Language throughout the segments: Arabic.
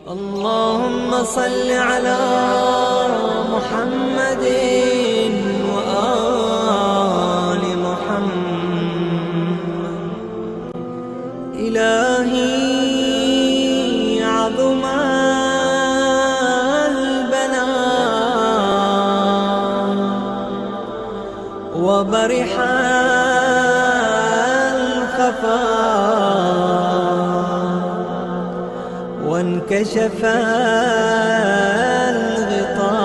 اللهم صل على محمد وآل محمد. إلهي عظم البلاء وبرح الخفاء وانكشف الغطاء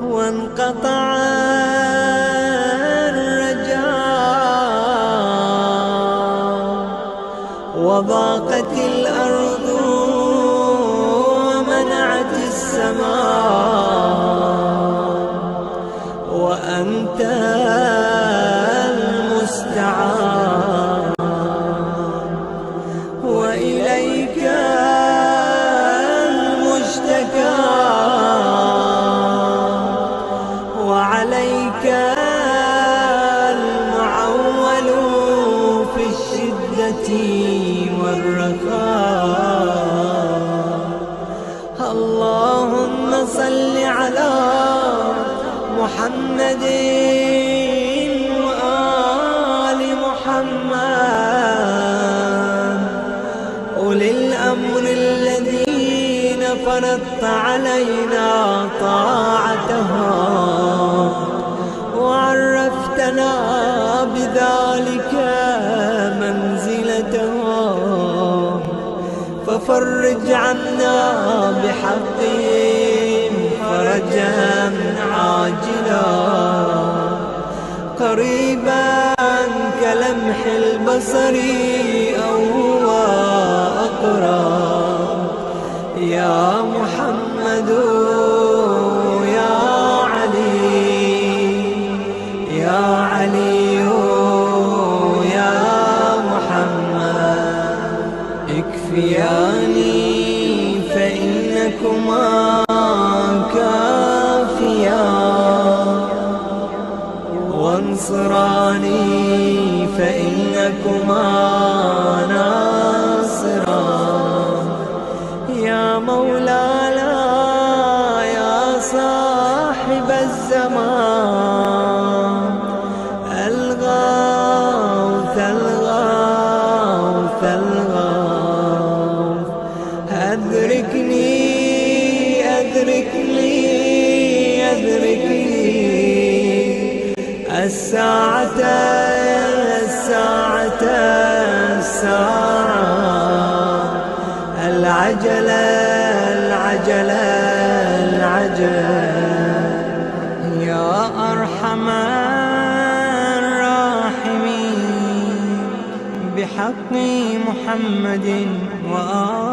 وانقطع الرجاء وضاقت الأرض ومنعت السماء وأنت المستعان وإليك المشتكى وعليك المعول في الشدة والرخاء. اللهم صل على محمد وآل محمد أولي الأمر الذين فرضت علينا طاعتهم وعرفتنا بذلك منزلتهم، ففرج عنا بحقهم فرجا عاجلا قريبا كلمح البصر أو هو أقرب. يا محمد يا علي يا علي يا محمد اكفياني فإنكما كافيان وانصراني فإنكما ناصران. يا مولانا يا صاحب الزمان الغوث الغوث الغوث أدركني أدركني أدركني الساعة الساعة الساعة العجلة العجلة العجلة. يا أرحم الراحمين بحق محمد وآله